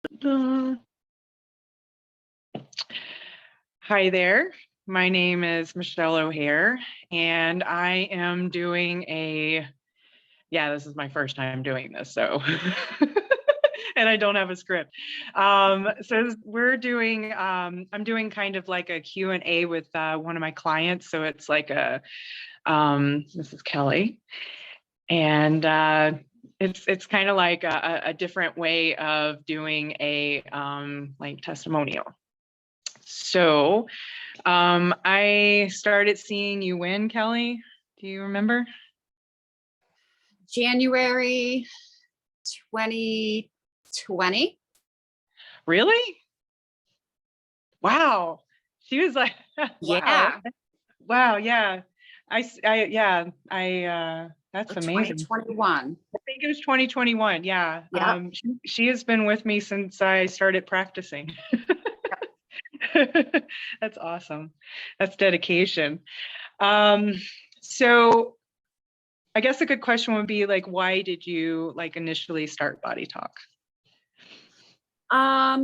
Uh, Hi there. My name is Michelle O'Hare, and I am doing this is my first time doing this, so, and I don't have a script. I'm doing kind of like a Q&A with one of my clients. So it's like this is Kelly, and it's kind of like a different way of doing a like testimonial. So I started seeing you when, Kelly? Do you remember? January 2020. Really? Wow. She was like, wow. Yeah. Wow. Yeah. That's amazing. 2021. I think it was 2021. Yeah. Yeah. She has been with me since I started practicing. That's awesome. That's dedication. So I guess a good question would be like, why did you like initially start BodyTalk? I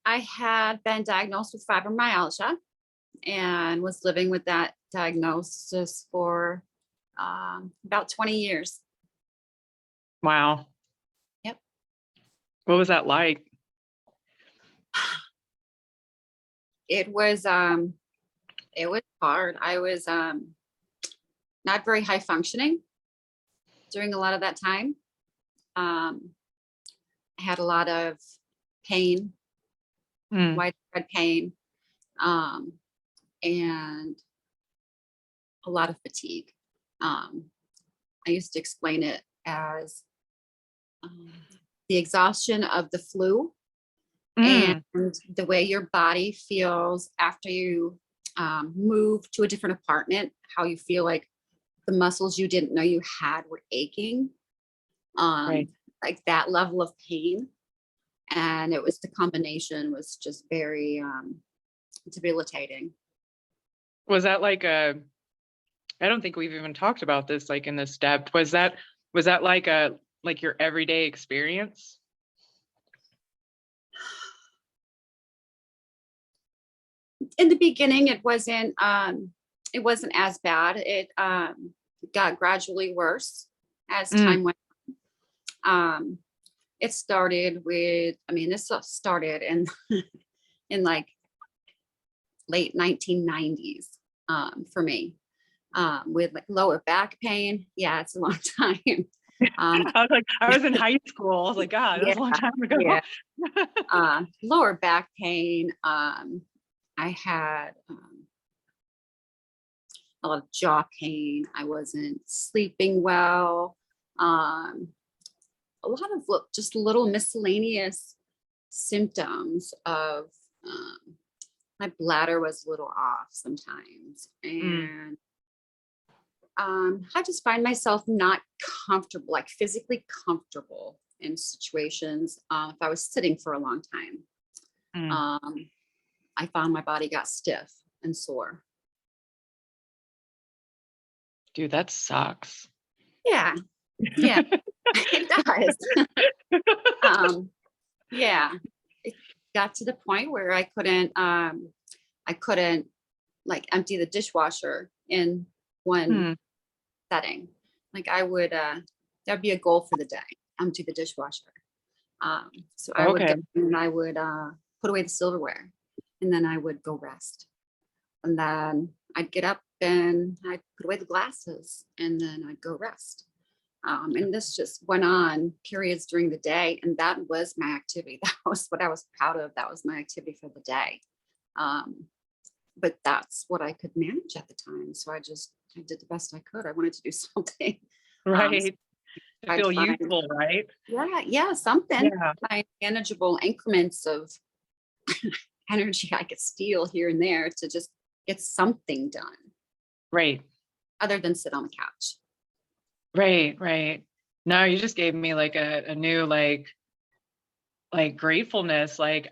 had been diagnosed with fibromyalgia and was living with that diagnosis for about 20 years. Wow. Yep. What was that like? It was hard. I was not very high functioning during a lot of that time. I had a lot of pain, widespread pain, and a lot of fatigue. I used to explain it as the exhaustion of the flu and the way your body feels after you move to a different apartment, how you feel like the muscles you didn't know you had were aching, Right. like that level of pain. And it was the combination was just very debilitating. Was that like I don't think we've even talked about this like in this depth. Was that like your everyday experience? In the beginning, it wasn't as bad. It got gradually worse as time went on. It started with, this started in like late 1990s for me, with like lower back pain. Yeah, it's a long time. I was in high school. I was like, God, that was a long time ago. Yeah. Lower back pain. I had a lot of jaw pain. I wasn't sleeping well. A lot of just little miscellaneous symptoms of my bladder was a little off sometimes. And I just find myself not comfortable, like physically comfortable in situations. If I was sitting for a long time, I found my body got stiff and sore. Dude, that sucks. Yeah, it does. Yeah, it got to the point where I couldn't like empty the dishwasher in one setting. Like I would, that'd be a goal for the day, empty the dishwasher. So I would go and I would put away the silverware, and then I would go rest. And then I'd get up and I'd put away the glasses, and then I'd go rest. And this just went on periods during the day. And that was my activity. That was what I was proud of. That was my activity for the day. But that's what I could manage at the time. So I did the best I could. I wanted to do something. Right. So to feel useful, right? Yeah, something. Yeah. Find manageable increments of energy I could steal here and there to just get something done. Right. Other than sit on the couch. Right. No, you just gave me like a new like gratefulness. Like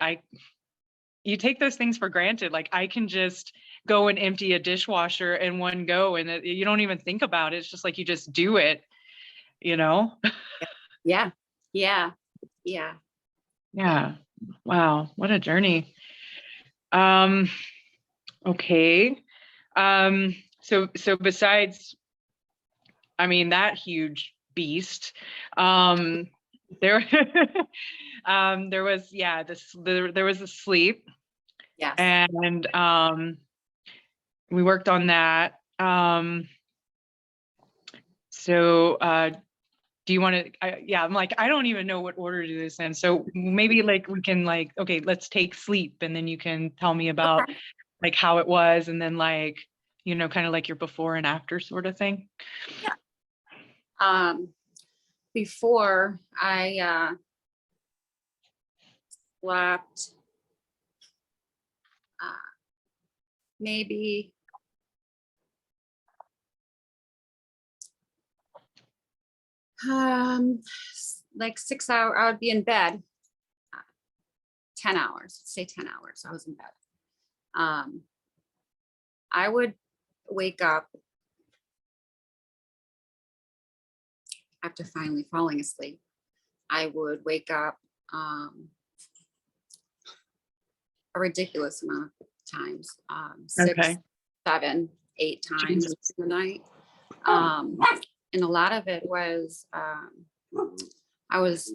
you take those things for granted. Like I can just go and empty a dishwasher in one go, and you don't even think about it. It's just like you just do it, you know? Yeah. Yeah. Wow, what a journey. Okay. So besides, I mean, that huge beast, there, there was, yeah, there was a sleep, Yes. and we worked on that. So do you want to, yeah, I'm like, I don't even know what order to do this in. So maybe like we can like, okay, let's take sleep, and then you can tell me about Okay. like how it was, and then like, you know, kind of like your before and after sort of thing. Yeah. Before I slept, maybe like 6 hours. I would be in bed 10 hours. Let's say 10 hours I was in bed. I would wake up after finally falling asleep. I would wake up a ridiculous amount of times, 6, Okay. 7, 8 times Jesus. in the night. And a lot of it was I was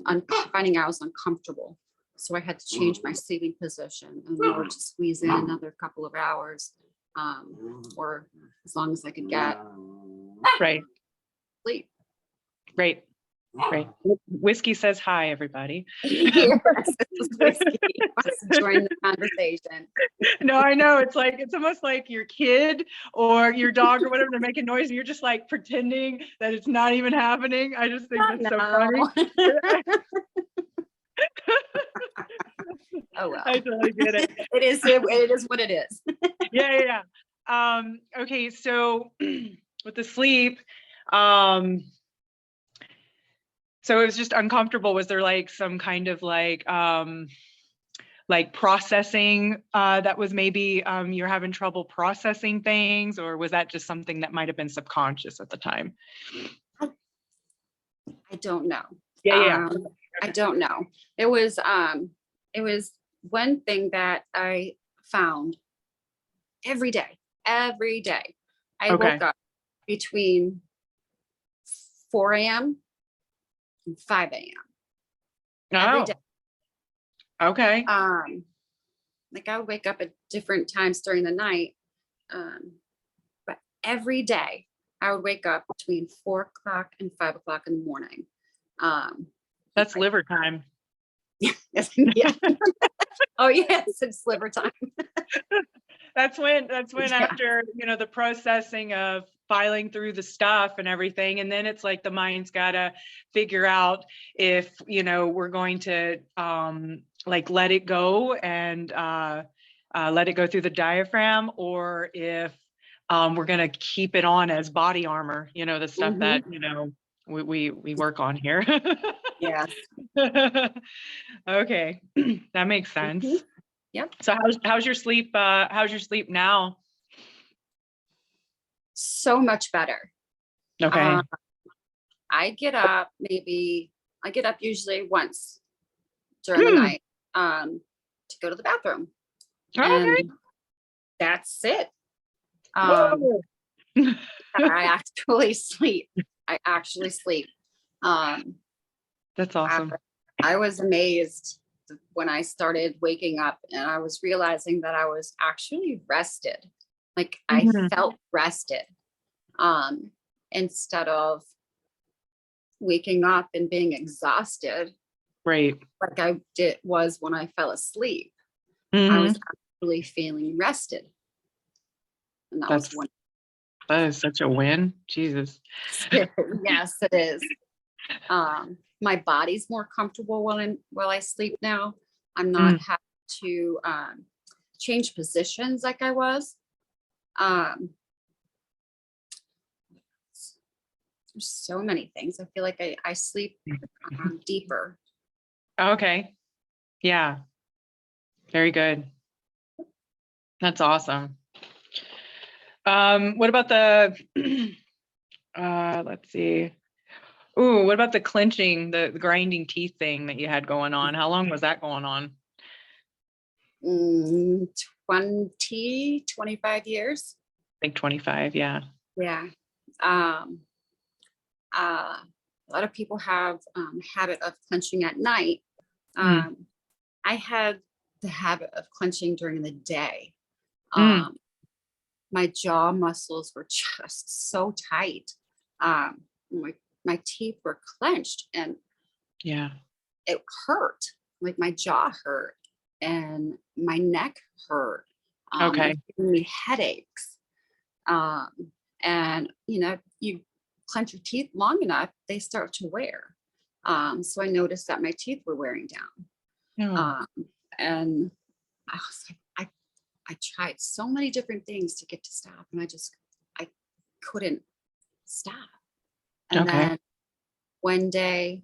finding I was uncomfortable. So I had to change my sleeping position in order to squeeze in another couple of hours, or as long as I could get Right. sleep. Right. Right. Whiskey says hi, everybody. Yes, this is Whiskey. Wants to join the conversation. No, I know. It's like, it's almost like your kid or your dog or whatever, they're making noise, and you're just like pretending that it's not even happening. I just think that's so funny. Oh well. I totally get it. It is what it is. Yeah. Okay, so with the sleep, so it was just uncomfortable. Was there like some kind of like processing that was maybe you're having trouble processing things, or was that just something that might have been subconscious at the time? I don't know. Yeah. I don't know. It was one thing that I found every day. Every day, I Okay. woke up between 4 a.m. and 5 a.m. every day. Okay. Like I would wake up at different times during the night, but every day I would wake up between 4 o'clock and 5 o'clock in the morning. That's liver time. Yeah. Oh yes, it's liver time. That's when Yeah. after, you know, the processing of filing through the stuff and everything, and then it's like the mind's got to figure out if, you know, we're going to like let it go and let it go through the diaphragm, or if we're going to keep it on as body armor, you know, the stuff that, you know, we work on here. Yes. Okay, that makes sense. Yep. So how's your sleep? How's your sleep now? So much better. Okay. I get up usually once during the night to go to the bathroom. Okay. And that's it. Whoa. I actually sleep. That's awesome. I was amazed when I started waking up and I was realizing that I was actually rested. Like I felt rested. Instead of waking up and being exhausted. Right. Like I was when I fell asleep. I Mm-hmm. was actually feeling rested. And that is such a win. Jesus. Yes, it is. My body's more comfortable while I sleep now. I'm not having to change positions like I was. There's so many things. I feel like I sleep deeper. Okay. Yeah. Very good. That's awesome. What about the let's see. Ooh, what about the clenching, the grinding teeth thing that you had going on? How long was that going on? 25 years. I think 25. Yeah. Yeah. Um, a lot of people have habit of clenching at night. Mm. I had the habit of clenching during the day. Mm. My jaw muscles were just so tight. Um, my teeth were clenched and Yeah. it hurt. Like my jaw hurt and my neck hurt. It Okay. was giving me headaches. Um, and you clench your teeth long enough, they start to wear. So I noticed that my teeth were wearing down. Oh. And I was like, I tried so many different things to get to stop, and I couldn't stop. And Okay. then one day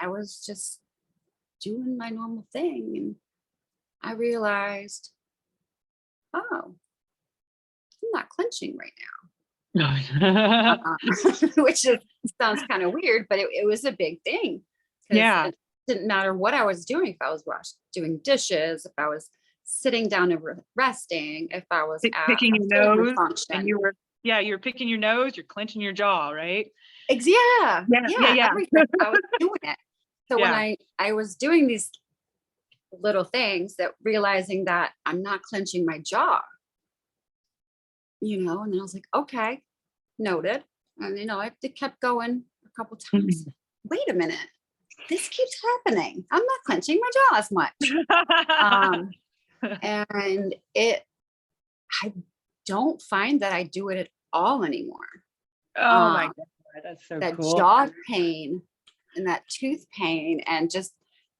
I was just doing my normal thing, and I realized, oh, I'm not clenching right now. No. Which sounds kind of weird, but it was a big thing because Yeah. it didn't matter what I was doing. If I was doing dishes, if I was sitting down and resting, if I was at Picking a your family nose, and function. you were picking your nose, you're clenching your jaw, right? Yeah, Yeah. Yeah. Yeah. everything. I was doing it. So when Yeah. I was doing these little things, that realizing that I'm not clenching my jaw, and then I was like, okay, noted. And I kept going a couple times. Mhm. Wait a minute, this keeps happening. I'm not clenching my jaw as much. And I don't find that I do it at all anymore. Oh my God, that's so That cool. jaw pain and that tooth pain and just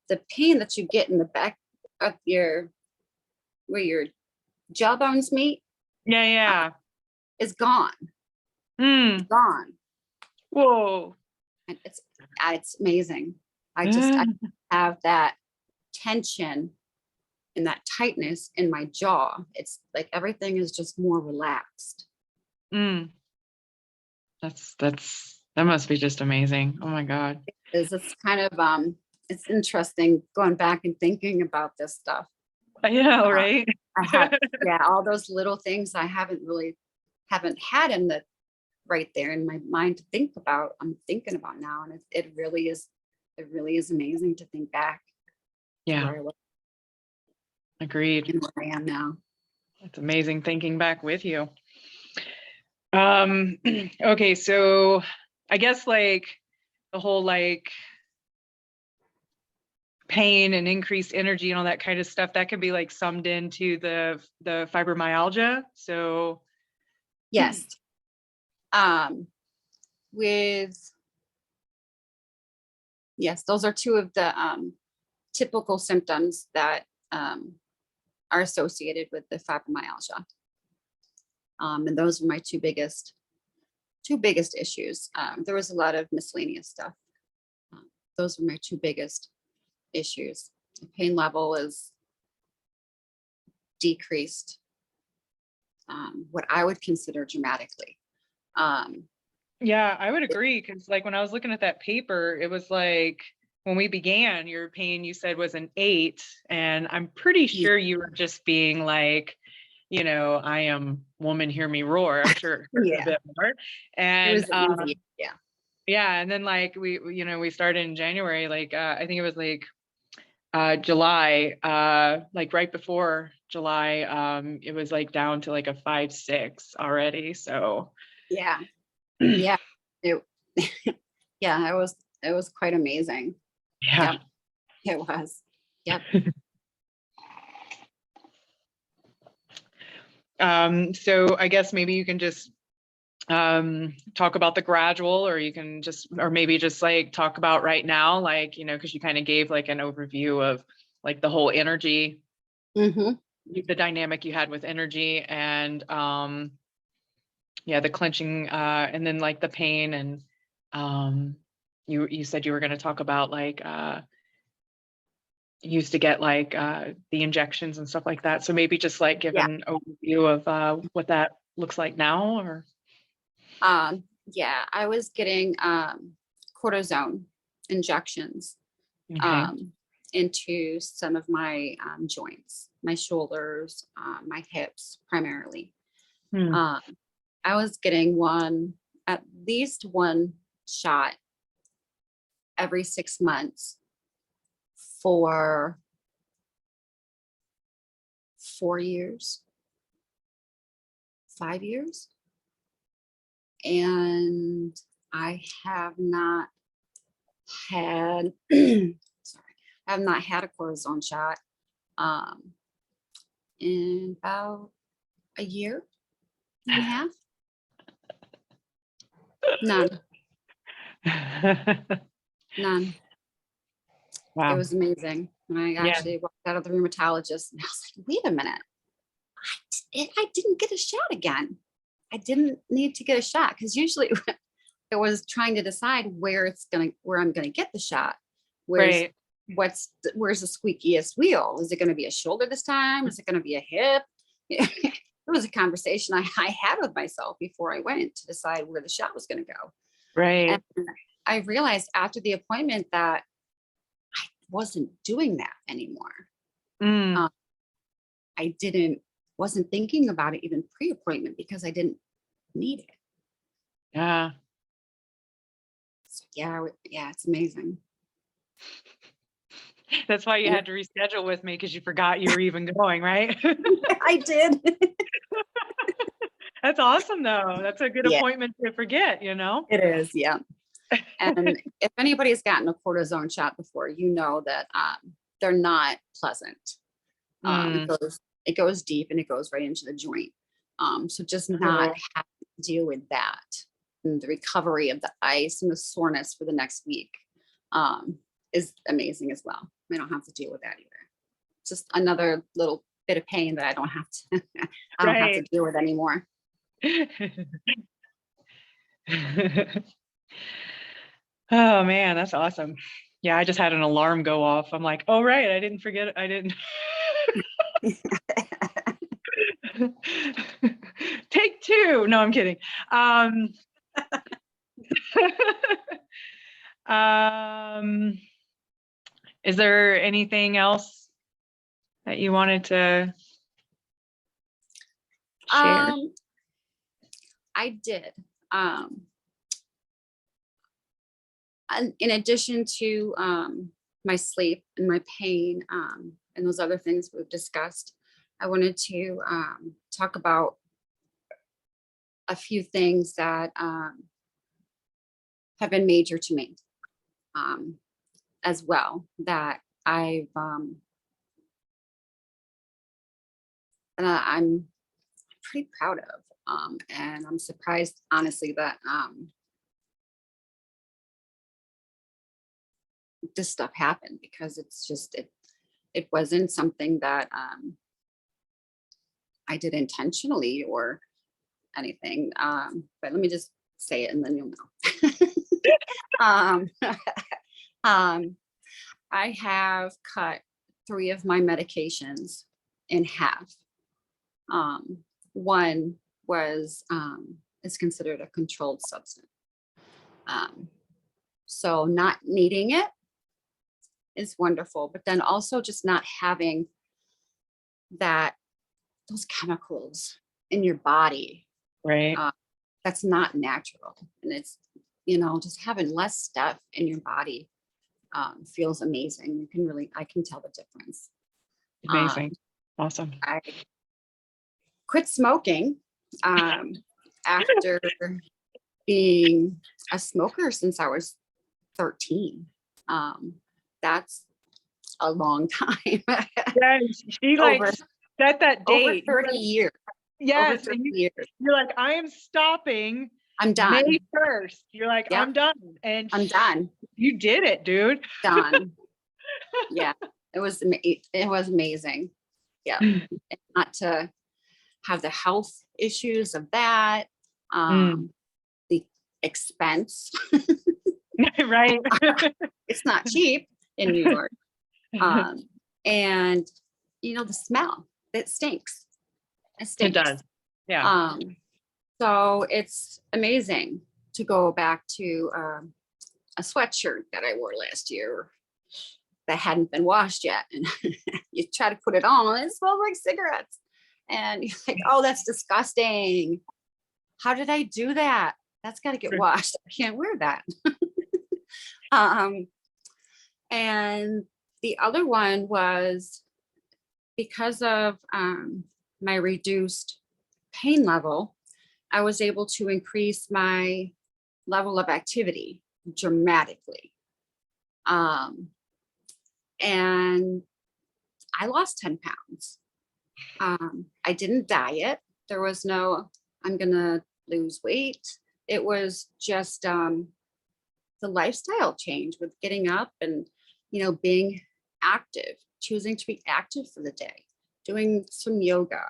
the pain that you get in the back of where your jawbones meet Yeah. Yeah. is gone. It's Mm. gone. Whoa. And it's amazing. I have that tension and that tightness in my jaw. It's like everything is just more relaxed. Mm. That must be just amazing. Oh my God. It's kind of it's interesting going back and thinking about this stuff. I know, Uh, right? I had all those little things I haven't had in the right there in my mind to think about. I'm thinking about now, and it really is amazing to think back to Yeah, where I was agreed. and where I am now. It's amazing thinking back with you. Okay, so I guess like the whole like pain and increased energy and all that kind of stuff, that could be like summed into the fibromyalgia. So Yes. With yes, those are two of the typical symptoms that are associated with the fibromyalgia. And those are my two biggest issues. There was a lot of miscellaneous stuff. Those were my two biggest issues. The pain level is decreased, what I would consider dramatically. yeah, I would agree, because like when I was looking at that paper, it was like when we began, your pain you said was an 8, and I'm pretty sure you were just being like, I am woman, hear me roar. I'm sure it hurt a Yeah, bit more. it And was easy. Yeah. yeah, and then like we started in January, like I think it was like July, like right before July, it was like down to like a 5-6 already. So Yeah. Yeah. It, yeah, it was quite amazing. yeah. Yep. It was. Yep. So I guess maybe you can just talk about the gradual, or you can just, or maybe just like talk about right now, like, because you kind of gave like an overview of like the whole energy, Mm-hmm. the dynamic you had with energy, and yeah, the clenching, and then like the pain, and you said you were going to talk about like you used to get like the injections and stuff like that. So maybe just like give Yeah. an overview of what that looks like now, or Yeah, I was getting cortisone injections. okay. into some of my joints, my shoulders, my hips primarily. Hmm. I was getting at least one shot every 6 months for 4 years, 5 years. And I have not had, sorry, I have not had a cortisone shot in about a year and a half. None. None. Wow. It was amazing. When I Yeah. actually walked out of the rheumatologist, and I was like, wait a minute. I didn't get a shot again. I didn't need to get a shot, because usually it was trying to decide where I'm gonna get the shot. Right. Where's the squeakiest wheel? Is it gonna be a shoulder this time? Is it gonna be a hip? It was a conversation I had with myself before I went to decide where the shot was gonna go. Right. And I realized after the appointment that I wasn't doing that anymore. Mm. I wasn't thinking about it even pre-appointment because I didn't need it. Yeah. So yeah, it's amazing. That's why you had to reschedule with me, because you forgot you were even going, right? I did. That's awesome, though. That's a good Yeah. appointment to forget, you know? It is, yeah. And if anybody's gotten a cortisone shot before, you know that they're not pleasant. It goes deep and it goes right into the joint. So just not having to deal with that, and the recovery of the ice and the soreness for the next week is amazing as well. I don't have to deal with that either. Just another little bit of pain that I don't have to I don't have to deal with anymore. Oh man, that's awesome. Yeah, I just had an alarm go off. I'm like, oh right, I didn't forget. I didn't. Take two. No, I'm kidding. Is there anything else that you wanted to share? I did. And in addition to my sleep and my pain and those other things we've discussed, I wanted to talk about a few things that have been major to me as well, that I'm pretty proud of. And I'm surprised, honestly, that this stuff happened, because it's just, it wasn't something that I did intentionally or anything. But let me just say it and then you'll know. I have cut 3 of my medications in half. One is considered a controlled substance. So not needing it is wonderful, but then also just not having those chemicals in your body. Right. That's not natural. And it's, just having less stuff in your body feels amazing. I can tell the difference. Amazing. Awesome. I quit smoking after being a smoker since I was 13. That's a long time. Yeah, she set that date. Over 30 years. Yes. Over 30 years. You're like, I am stopping. I'm done. May 1st. You're like, Yep. I'm done. And I'm done. You did it, dude. Done. Yeah. It was amazing. Yeah. And not to have the health issues of that. The expense. Right. It's not cheap in New York. And the smell, it stinks. It does. Yeah. So it's amazing to go back to a sweatshirt that I wore last year, that hadn't been washed yet. And you try to put it on and it smells like cigarettes. And you're like, oh, that's disgusting. How did I do that? That's got to get washed. I can't wear that. And the other one was because of my reduced pain level, I was able to increase my level of activity dramatically. And I lost 10 pounds. I didn't diet. There was no, I'm going to lose weight. It was just the lifestyle change with getting up and, being active, choosing to be active for the day, doing some yoga,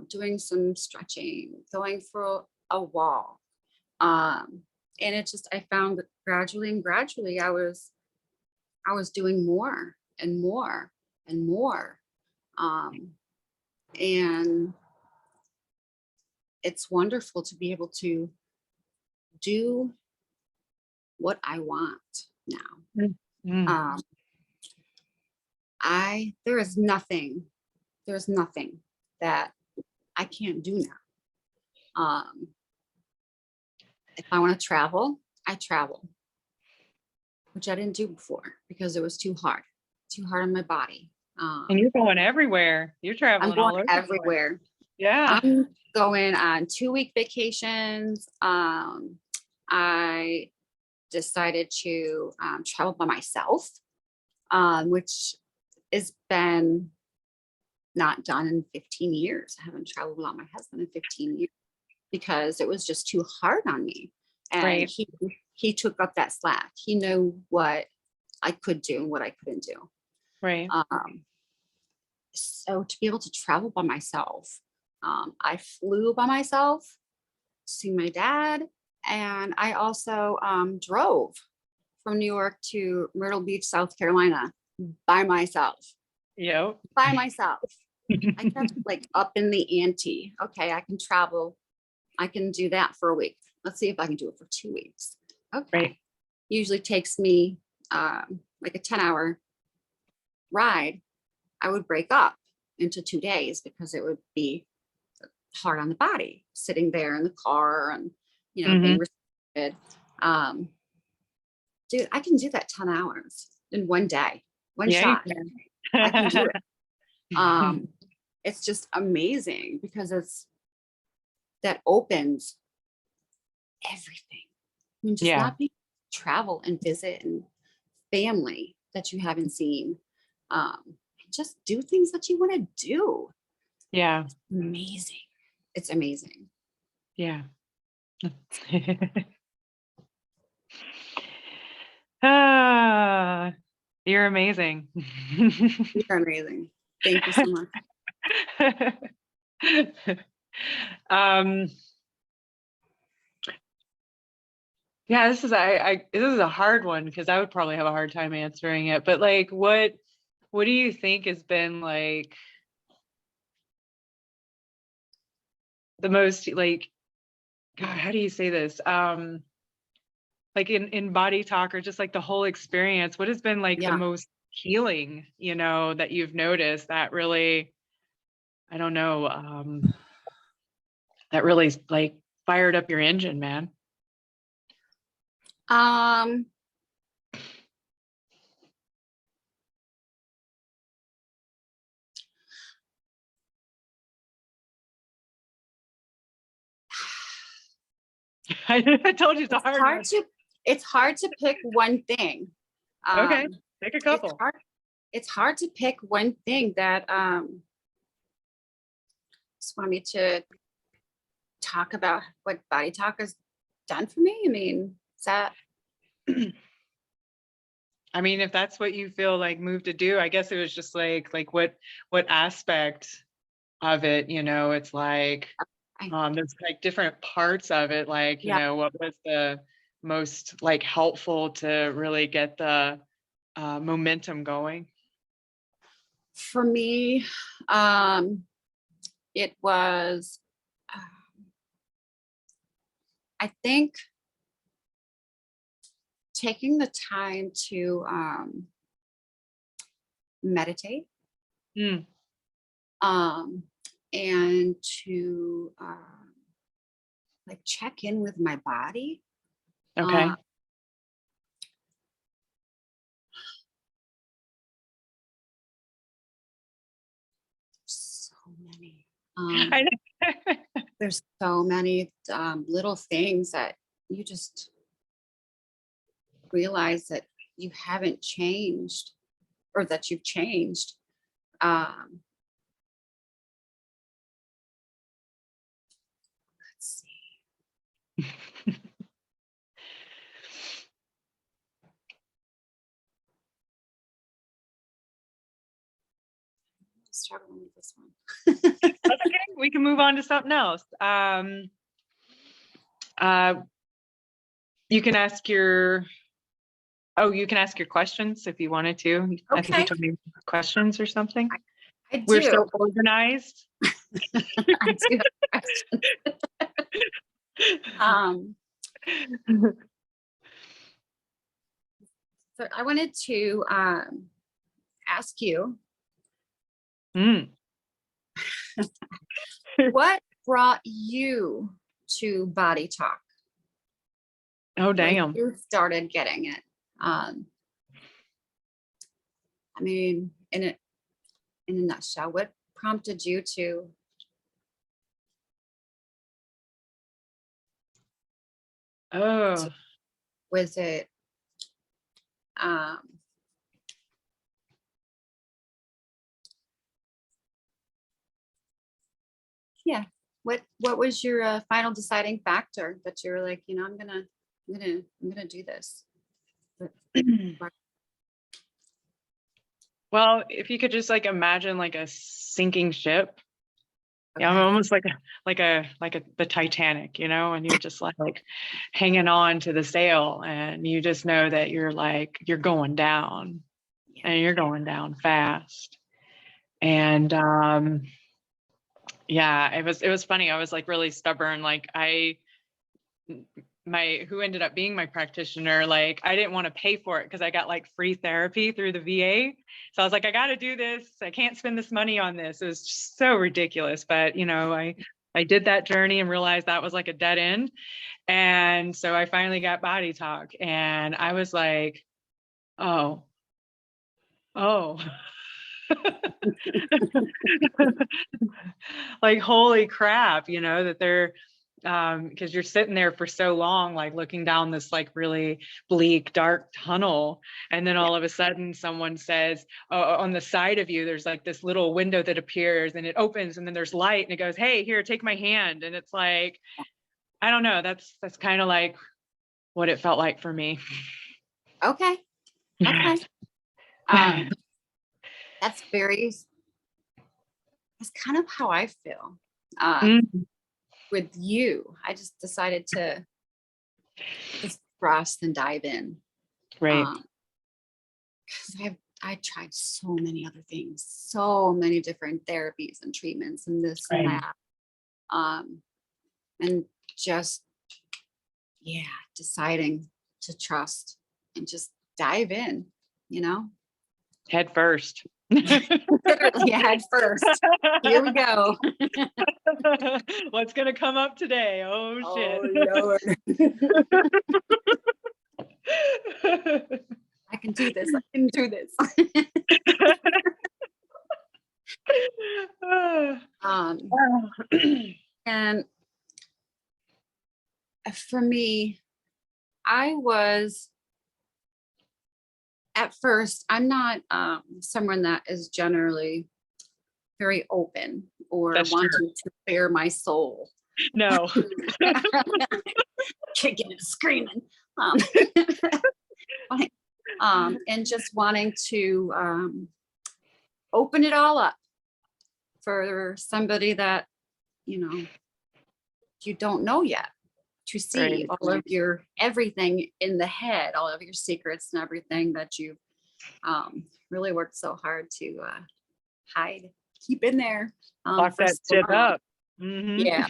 doing some stretching, going for a walk. And it just, I found that gradually I was doing more and more and more. And it's wonderful to be able to do what I want now. Mm. There's nothing that I can't do now. If I want to travel, I travel, which I didn't do before because it was too hard on my body. And you're going everywhere. You're traveling I'm all going over the place. everywhere. Yeah. I'm going on 2-week vacations. I decided to travel by myself, which has been not done in 15 years. I haven't traveled without my husband in 15 years because it was just too hard on me. And Right. he took up that slack. He knew what I could do and what I couldn't do. Right. So to be able to travel by myself, I flew by myself to see my dad, and I also drove from New York to Myrtle Beach, South Carolina by myself. Yep. By myself. I kept like up in the ante. Okay, I can travel. I can do that for a week. Let's see if I can do it for 2 weeks. Okay. Right. Usually takes me like a 10-hour ride. I would break up into 2 days because it would be hard on the body, sitting there in the car and, being restricted. Dude, I can do that 10 hours in one day, one shot. I can do it. It's just amazing because that opens everything. I mean, just not being travel and visit and family that you haven't seen. Just do things that you want to do. Yeah. It's amazing. It's amazing. Yeah. You're amazing. You're amazing. Thank you so much. Yeah, this is a hard one because I would probably have a hard time answering it. But like, what do you think has been like the most like, God, how do you say this? Like in body talk or just like the whole experience, what has been like the most healing, that you've noticed that really, I don't know, that really like fired up your engine, man? I told you it's a hard one. It's hard to pick one thing. Okay, pick a couple. It's hard to pick one thing that just want me to talk about what Body Talk has done for me. I mean, is that? I mean, if that's what you feel like moved to do, I guess it was just like what aspect of it, it's like there's like different parts of it, like, what was the most like helpful to really get the momentum going? For me, it was, I think, taking the time to meditate, Mm. and to like check in with my body. Okay. So many. I know. There's so many little things that you just realize that you haven't changed, or that you've changed. Let's see. I'm struggling with this one. That's okay. We can move on to something else. You can ask your questions if you wanted to. I think you Okay. told me questions or something. I We're do. so organized. I do have questions. So I wanted to ask you, Mm. what brought you to Body Talk? Oh, When damn. you started getting it. I mean, in a nutshell, what prompted you to? Oh, Was it yeah, what was your final deciding factor that you were like, I'm gonna do this? well, if you could just like imagine like a sinking ship. Yeah, I'm Okay. almost like the Titanic, and you're just like hanging on to the sail, and you just know that you're going down, and you're going down fast. And yeah, it was funny. I was like really stubborn. Like who ended up being my practitioner, like I didn't want to pay for it because I got like free therapy through the VA. So I was like, I got to do this. I can't spend this money on this. It was just so ridiculous. But I did that journey and realized that was like a dead end. And so I finally got Body Talk, and I was like, oh. Like, holy crap, that they're because you're sitting there for so long, like looking down this like really bleak, dark tunnel. And then all of a sudden someone says, on the side of you, there's like this little window that appears and it opens, and then there's light and it goes, hey, here, take my hand. And it's like, I don't know, that's kind of like what it felt like for me. Okay. Okay. That's kind of how I feel. With you, I just decided to just trust and dive in. Right. Because I tried so many other things, so many different therapies and treatments and this and that. And just, deciding to trust and just dive in, Head first. Literally head first. Here we go. What's gonna come up today? Oh shit. Lord. I can do this. I can do this. And for me, at first, I'm not someone that is generally very open or That's wanting true. to bare my soul. No. Kicking and screaming. And just wanting to open it all up for somebody that, you don't know yet, to see Right. all of your everything in the head, all of your secrets and everything that you've really worked so hard to hide, keep in there. Lock that so shit long. up. Mm-hmm. Yeah.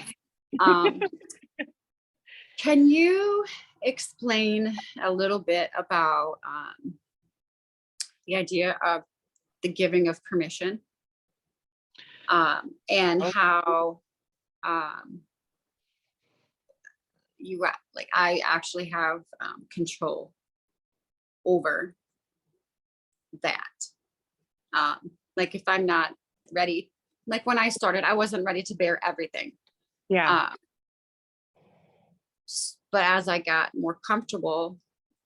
Can you explain a little bit about the idea of the giving of permission, and how I actually have control over that. Like if I'm not ready, like when I started, I wasn't ready to bear everything. Yeah. But as I got more comfortable,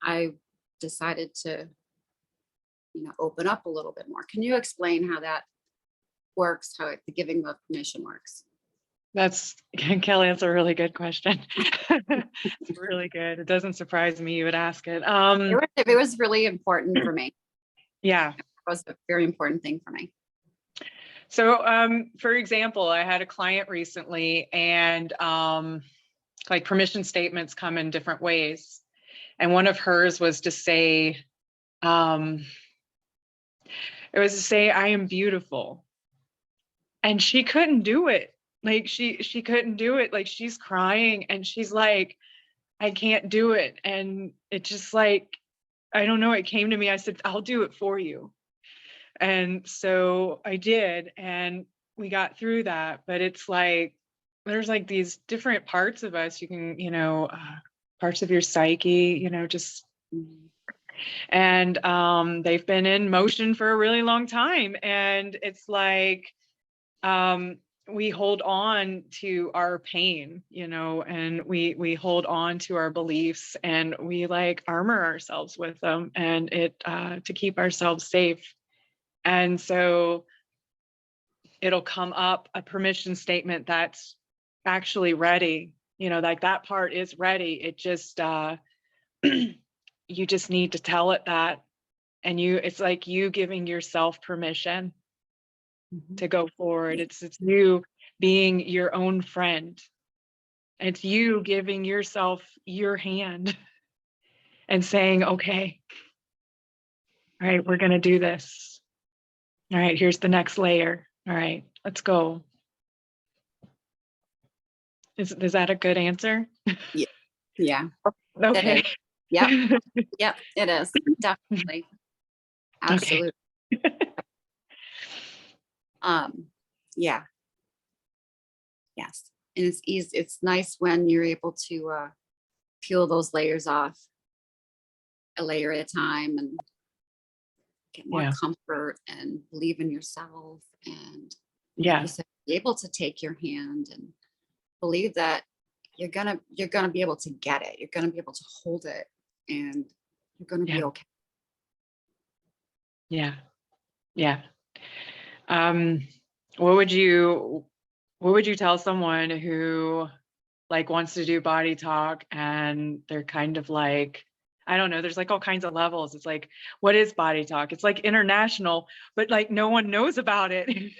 I decided to, open up a little bit more. Can you explain how that works, how the giving of permission works? Kelly, that's a really good question. It's really good. It doesn't surprise me you would ask it. It was really important for me. Yeah. It was a very important thing for me. So, for example, I had a client recently, and like permission statements come in different ways. And one of hers was to say, I am beautiful. And she couldn't do it. Like she couldn't do it. Like she's crying and she's like, I can't do it. And it just like, I don't know, it came to me. I said, I'll do it for you. And so I did, and we got through that. But it's like, there's like these different parts of us. You can, parts of your psyche, just, and they've been in motion for a really long time. And it's like, we hold on to our pain, and we hold on to our beliefs, and we like armor ourselves with them, and to keep ourselves safe. And so it'll come up a permission statement that's actually ready, like that part is ready. It just, you just need to tell it that. And it's like you giving yourself permission to go forward. It's you being your own friend. It's you giving yourself your hand and saying, okay, all right, we're going to do this. All right, here's the next layer. All right, let's go. Is that a good answer? Yeah. Okay. Yep. Yep, it is. Definitely. Absolutely. Yeah. Yes. And it's easy. It's nice when you're able to peel those layers off a layer at a time and get more comfort and believe in yourself, and like you said, be able to take your hand and believe that you're gonna be able to get it. You're gonna be able to hold it, and you're gonna be okay. Yeah. Yeah. What would you tell someone who like wants to do body talk and they're kind of like, I don't know, there's like all kinds of levels. It's like, what is body talk? It's like international, but like no one knows about it.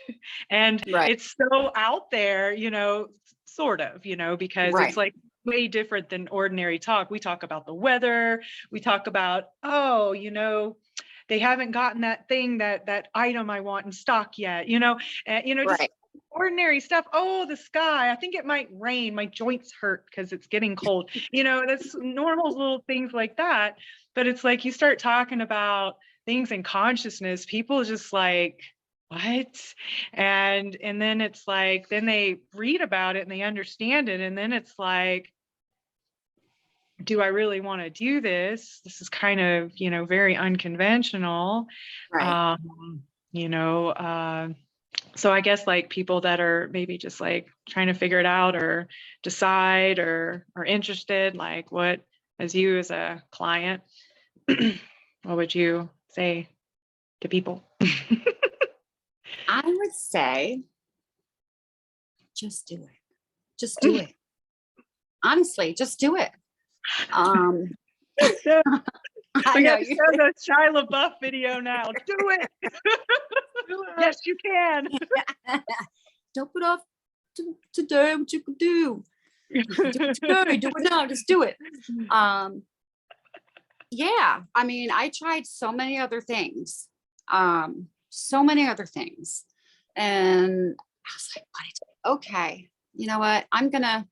And it's so out there, sort of, because it's like way different than ordinary talk. We talk about the weather. We talk about, they haven't gotten that thing, that item I want in stock yet, just ordinary stuff. Oh, the sky, I think it might rain. My joints hurt because it's getting cold. That's normal little things like that. But it's like you start talking about things in consciousness, people just like, what? And then it's like, then they read about it and they understand it. And then it's like, do I really want to do this? This is kind of, very unconventional. So I guess like people that are maybe just like trying to figure it out or decide or are interested, like what, as you as a client, what would you say to people? I would say, just do it. Just do it. Honestly, just do it. I know you have the Shia LaBeouf video now. Do it. Yes, you can. Don't put off today what you can do. Do it today, do it now, just do it. Yeah, I mean, I tried so many other things. And I was like, okay, you know what? I'm gonna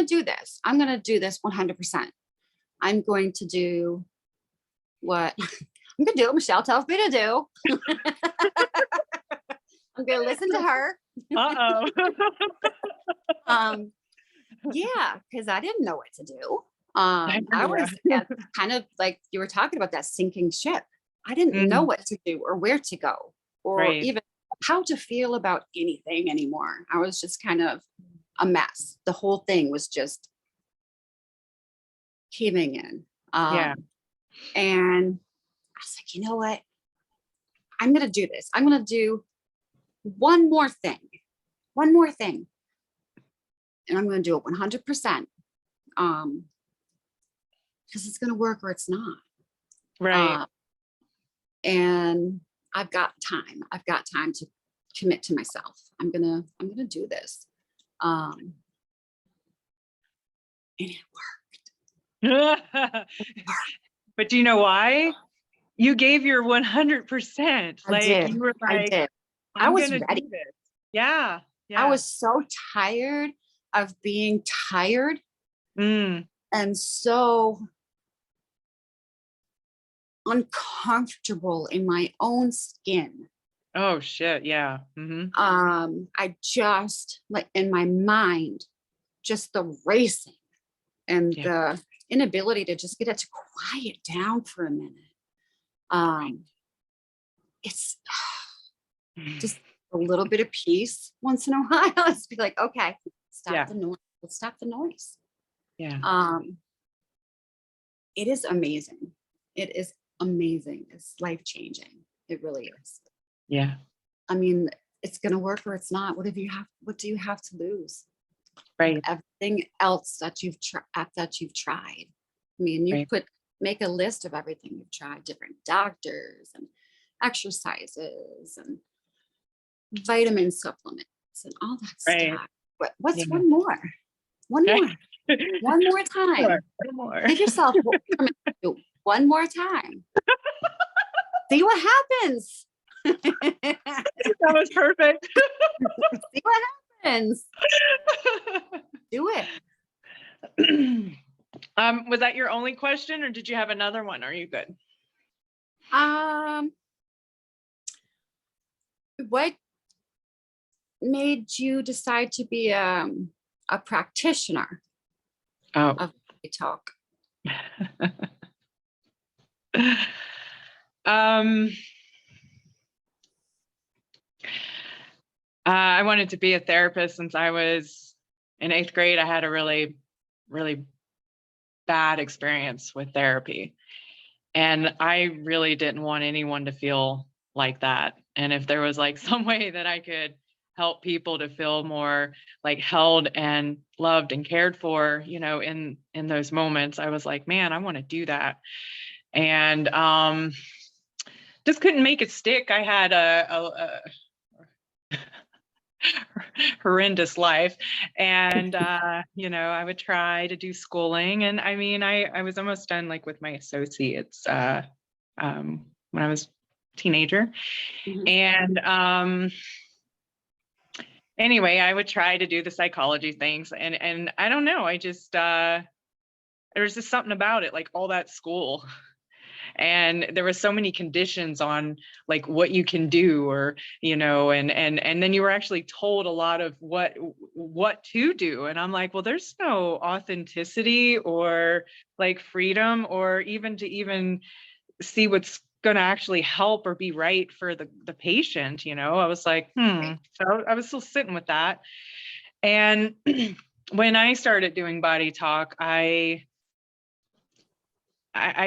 do this. I'm gonna do this 100%. I'm going to do what I'm gonna do what Michelle tells me to do. I'm gonna listen to her. Uh-oh. Yeah, because I didn't know what to do. I I hear was ya. kind of like you were talking about that sinking ship. I didn't know Mhm. what to do or where to go or Right. even how to feel about anything anymore. I was just kind of a mess. The whole thing was just caving in. Yeah. And I was like, you know what? I'm going to do this. I'm going to do one more thing, and I'm going to do it 100%. Because it's going to work or it's not. Right. And I've got time. I've got time to commit to myself. I'm gonna do this. And it But do you know why? You gave your 100%. I Like did. you were I like, did. I I'm was gonna ready. do this. Yeah. I Yeah. was so tired of being tired Mm. and so uncomfortable in my own skin. Oh shit. Yeah. Mm-hmm. I just like in my mind, just the racing and Yeah. the inability to just get it to quiet down for a minute. It's just a little bit of peace once in a while. Let's be like, okay, stop Yeah. the noise. Let's stop the noise. Yeah. It is amazing. It is amazing. It's life changing. It really is. Yeah. I mean, it's gonna work or it's not. What do you have to lose? Right. Everything else that you've tried. I mean, Right. make a list of everything you've tried, different doctors and exercises and vitamin supplements and all that Right. stuff. What's Yeah. one more? One more time. More. Give yourself one more time. See what happens. That was perfect. See what happens. Do it. Was that your only question or did you have another one? Are you good? What made you decide to be a practitioner Oh. of talk? I wanted to be a therapist since I was in 8th grade. I had a really, really bad experience with therapy. And I really didn't want anyone to feel like that. And if there was like some way that I could help people to feel more like held and loved and cared for, in those moments, I was like, man, I want to do that. And just couldn't make it stick. I had a horrendous life. And, I would try to do schooling. And I mean, I was almost done like with my associates when I was a teenager. Mhm. And anyway, I would try to do the psychology things. And I don't know, I just, there was just something about it, like all that school. And there were so many conditions on like what you can do or and then you were actually told a lot of what to do, and I'm like, well, there's no authenticity or like freedom or even to even see what's going to actually help or be right for the patient. I was like, so I was still sitting with that. And when I started doing Body Talk, I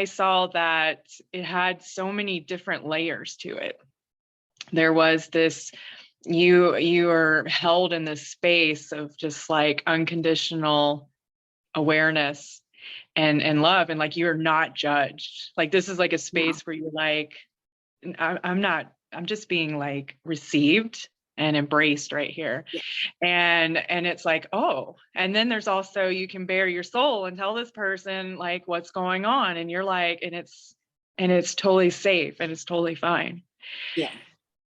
saw that it had so many different layers to it. There was this, you are held in this space of just like unconditional awareness and love, and like you're not judged. Like this is like a No. space where you're like, I'm just being like received and embraced right here. Yeah. And it's like, oh, and then there's also, you can bare your soul and tell this person like what's going on, and you're like, and it's totally safe and it's totally fine. Yeah.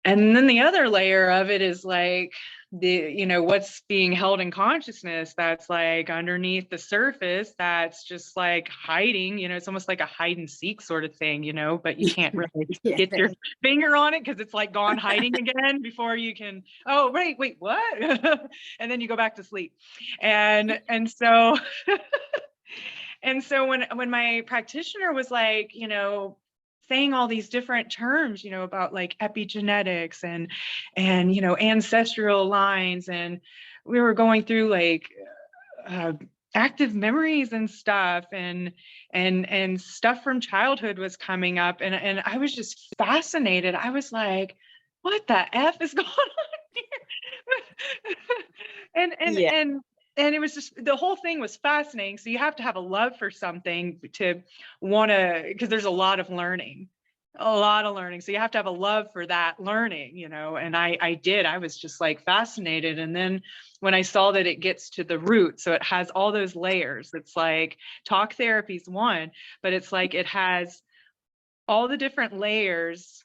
And then the other layer of it is like what's being held in consciousness that's like underneath the surface, that's just like hiding, it's almost like a hide and seek sort of thing, but you can't really get your finger on it because it's like gone hiding again before you can, oh, wait, what? And then you go back to sleep. And so and so when my practitioner was like, saying all these different terms, about like epigenetics and ancestral lines, and we were going through like active memories and stuff, and stuff from childhood was coming up, and I was just fascinated. I was like, what the F is going on here? And it was just, the whole thing was fascinating. So you have to have a love for something to want to, because there's a lot of learning. So you have to have a love for that learning, and I did. I was just like fascinated. And then when I saw that it gets to the root, so it has all those layers. It's like talk therapy is one, but it's like it has all the different layers,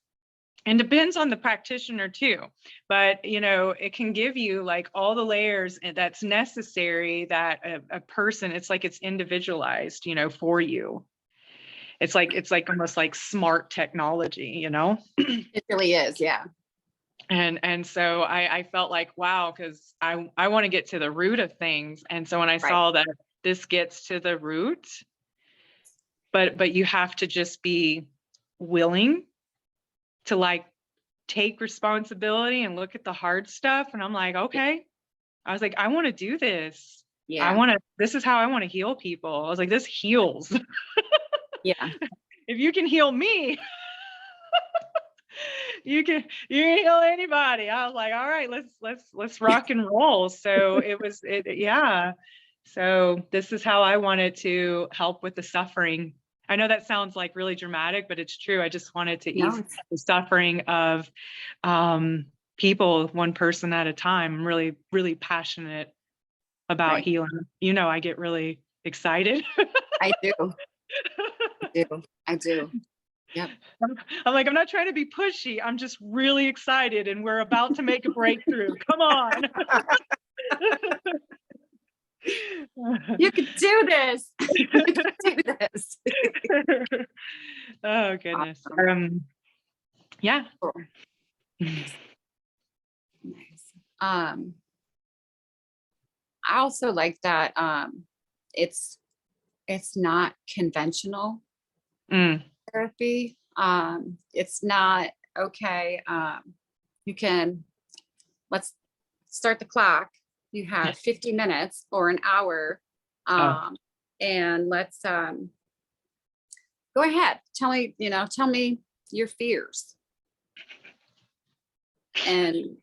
and depends on the practitioner too, but it can give you like all the layers that's necessary, that a person, it's like it's individualized, for you. It's like almost like smart technology, It really is, yeah. And so I felt like, wow, because I want to get to the root of things. And so when I saw that this gets to the root, but you have to just be willing to like take responsibility and look at the hard stuff. And I'm like, okay. I was like, I want to do this. Yeah. This is how I want to heal people. I was like, this heals. Yeah. If you can heal me, you can heal anybody. I was like, all right, let's rock and roll. So yeah. So this is how I wanted to help with the suffering. I know that sounds like really dramatic, but it's true. I just wanted to ease the suffering of people, one person at a time. I'm really, really passionate about healing. I get really excited. I do. Yep. I'm like, I'm not trying to be pushy. I'm just really excited, and we're about to make a breakthrough. Come on. You can do this. You can do this. Oh goodness. Awesome. Yeah. Cool. Nice. I also like that it's not conventional therapy. It's not okay. Let's start the clock. You have 50 minutes or an hour. And let's go ahead. Tell me your fears. And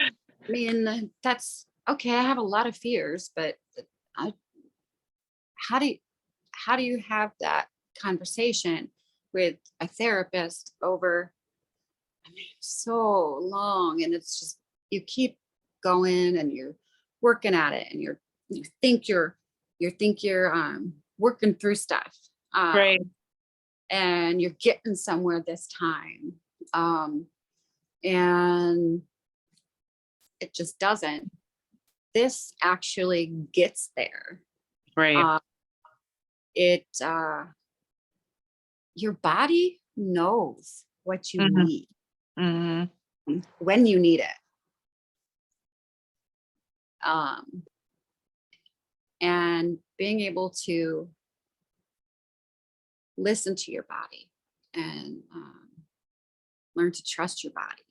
I mean, that's okay. I have a lot of fears, but how do you have that conversation with a therapist over so long? And it's just, you keep going and you're working at it, and you think you're working through stuff, Right. and you're getting somewhere this time, and it just doesn't. This actually gets there. Right. Your body knows what you need when you need it. And being able to listen to your body and learn to trust your body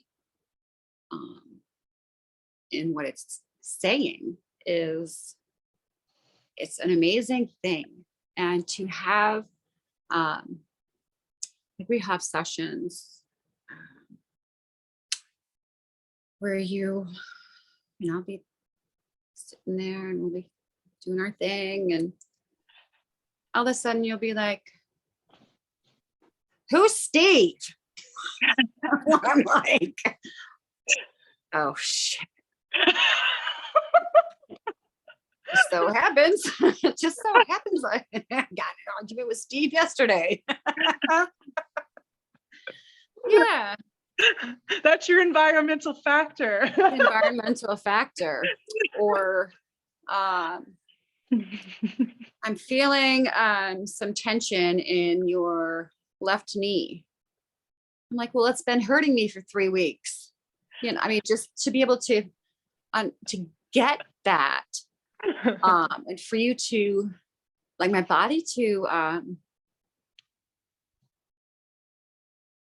in what it's saying it's an amazing thing. And to have we have sessions where I'll be sitting there and we'll be doing our thing, and all of a sudden you'll be like, who's Steve? I'm like, oh shit. Just so happens I got an argument with Steve yesterday. Yeah. That's your environmental factor. Environmental factor. Or I'm feeling some tension in your left knee. I'm like, well, it's been hurting me for 3 weeks. You know, I mean, just to be able to get that, and for you to, like, my body to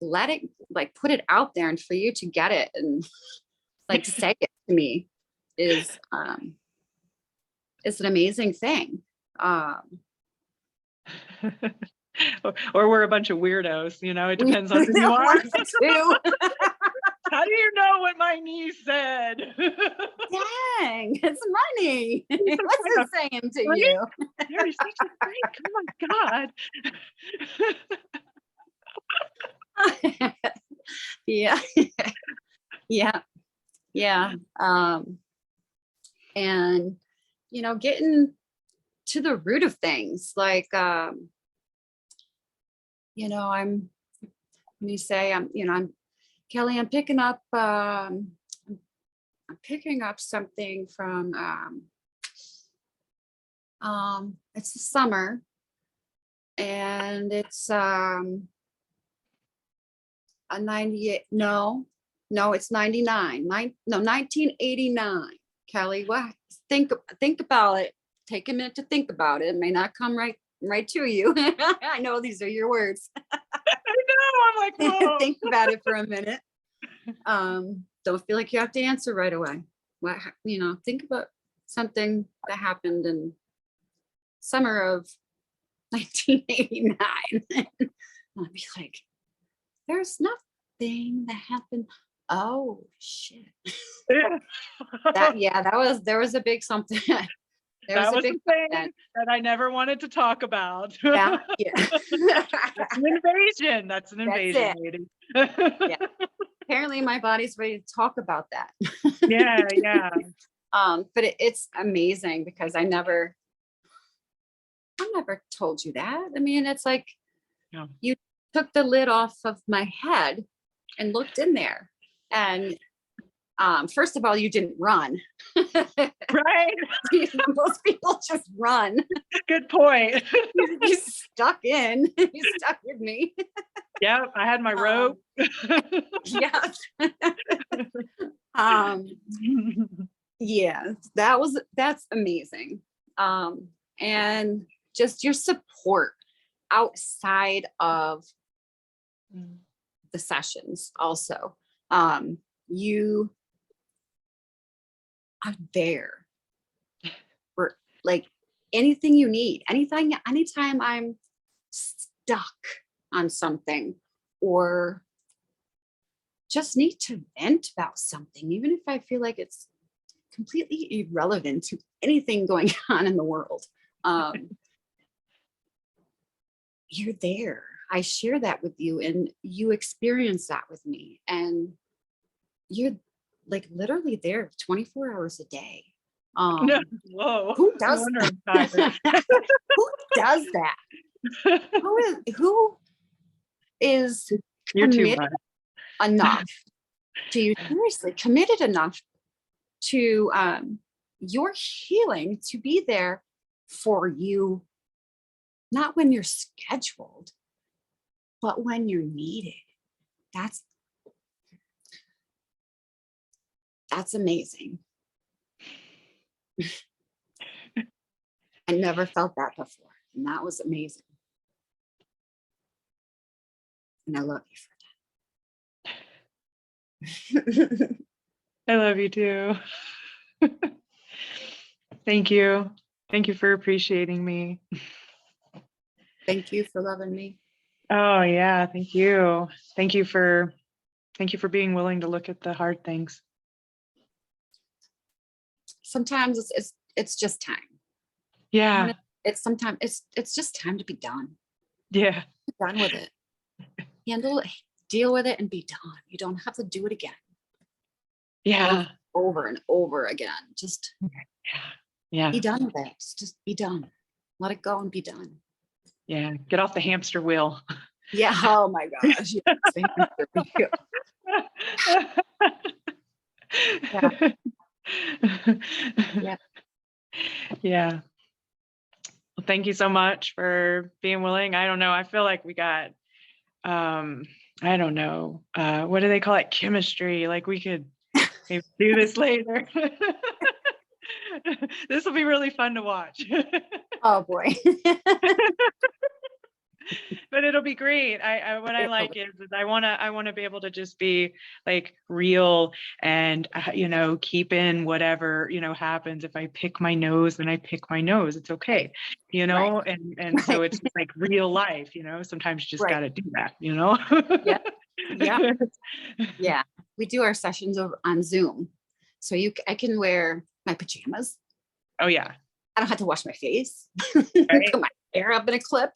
let it, like, put it out there, and for you to get it and like say it to me is an amazing thing. Or we're a bunch of weirdos, you know, it depends on who you are. One of the two. How do you know what my niece said? Dang, it's money. What's it saying to Right? you? You're such a freak. Oh my God. Yeah. Yeah. And, you know, getting to the root of things, like, you know, when you say, I'm Kelly, I'm picking up something from, it's the summer, and it's a 98, no, it's 99, 1989. Kelly, what? Think about it. Take a minute to think about it. It may not come right to you. I know these are your words. I know. I'm like, whoa. Think about it for a minute. Don't feel like you have to answer right away. What, you know, think about something that happened in summer of 1989. I'll be like, there's nothing that happened. Oh shit. There was a big something. That was a big thing that I never wanted to talk about. Yeah. That's an invasion. That's an invasion, lady. Yeah. Apparently my body's ready to talk about that. Yeah. But it's amazing because I never told you that. I mean, it's like, you took the lid off of my head and looked in there. And first of all, you didn't run. Right. Most people just run. Good point. You stuck in. You stuck with me. Yeah, I had my rope. Yeah. Yeah, that's amazing. And just your support outside of the sessions also. You are there for, like, anything you need, anytime I'm stuck on something or just need to vent about something, even if I feel like it's completely irrelevant to anything going on in the world. You're there. I share that with you, and you experience that with me, and you're, like, literally there 24 hours a day. Whoa. Who does that? Who does that? Who is You're too committed much. enough to you, seriously committed enough to your healing, to be there for you, not when you're scheduled, but when you're needed. That's amazing. I never felt that before, and that was amazing. And I love you for that. I love you too. Thank you. Thank you for appreciating me. Thank you for loving me. Oh yeah, thank you. Thank you for being willing to look at the hard things. Sometimes it's just time. Yeah. Sometimes it's just time to be done. Yeah. Be done with it. Handle it, deal with it, and be done. You don't have to do it again. Yeah. Over and over again. Just yeah. Be done with it. Just be done. Let it go and be done. Yeah. Get off the hamster wheel. Yeah. Oh my gosh. Yes, thank you for you. Yeah. Yeah. Yeah. Well, thank you so much for being willing. I don't know. I feel like we got, I don't know, what do they call it? Chemistry. Like we could maybe do this later. This will be really fun to watch. Oh boy. But it'll be great. What I like is I want to be able to just be like real and keep in whatever happens. If I pick my nose, then I pick my nose. It's okay, Right. and so it's just like real life. Sometimes you just Right. got to do that. Yeah. Yeah. Yeah. We do our sessions over on Zoom, so I can wear my pajamas. Oh yeah. I don't have to wash my face. Right. Put my hair up in a clip.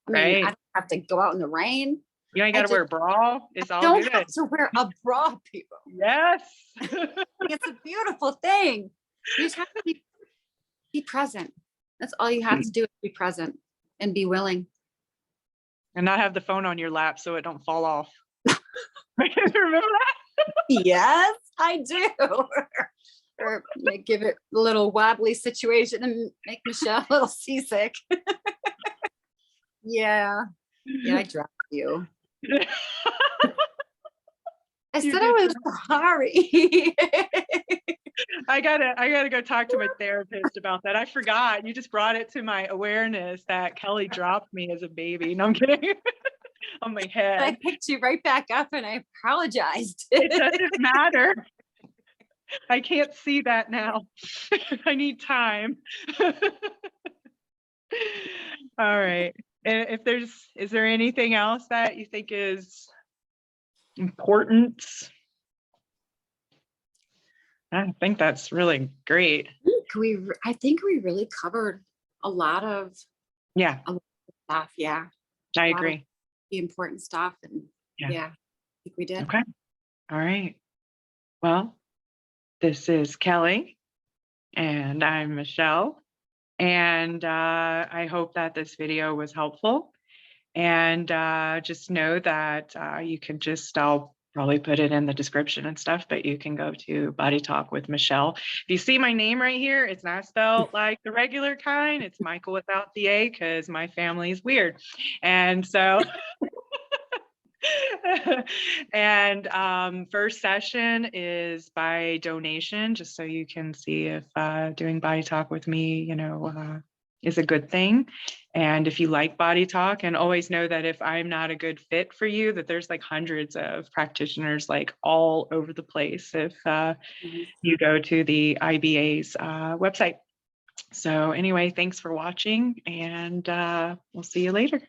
I mean, Right. I don't have to go out in the rain. You ain't got to wear a bra. It's all Don't good. have to wear a bra, people. Yes. It's a beautiful thing. You just have to be present. That's all you have to do, is be present and be willing. And not have the phone on your lap so it don't fall off. Remember that? Yes, I do. Or give it a little wobbly situation and make Michelle a little seasick. Yeah. Yeah, I dropped you. I said I was sorry. I gotta go talk to my therapist about that. I forgot. You just brought it to my awareness that Kelly dropped me as a baby. No, I'm kidding. On my head. I picked you right back up and I apologized. It doesn't matter. I can't see that now. I need time. All right. If is there anything else that you think is important? I think that's really great. I think we really covered a lot of stuff. Yeah. I agree. The important stuff. And yeah, I think we did. Okay. All right. Well, this is Kelly and I'm Michelle. And I hope that this video was helpful. And just know that you can I'll probably put it in the description and stuff, but you can go to Body Talk with Michelle. If you see my name right here, it's not spelled like the regular kind. It's Michael without the A, because my family is weird. And so, and first session is by donation, just so you can see if doing Body Talk with me, is a good thing. And if you like Body Talk, and always know that if I'm not a good fit for you, that there's like hundreds of practitioners like all over the place if you go to the IBA's website. So anyway, thanks for watching, and we'll see you later.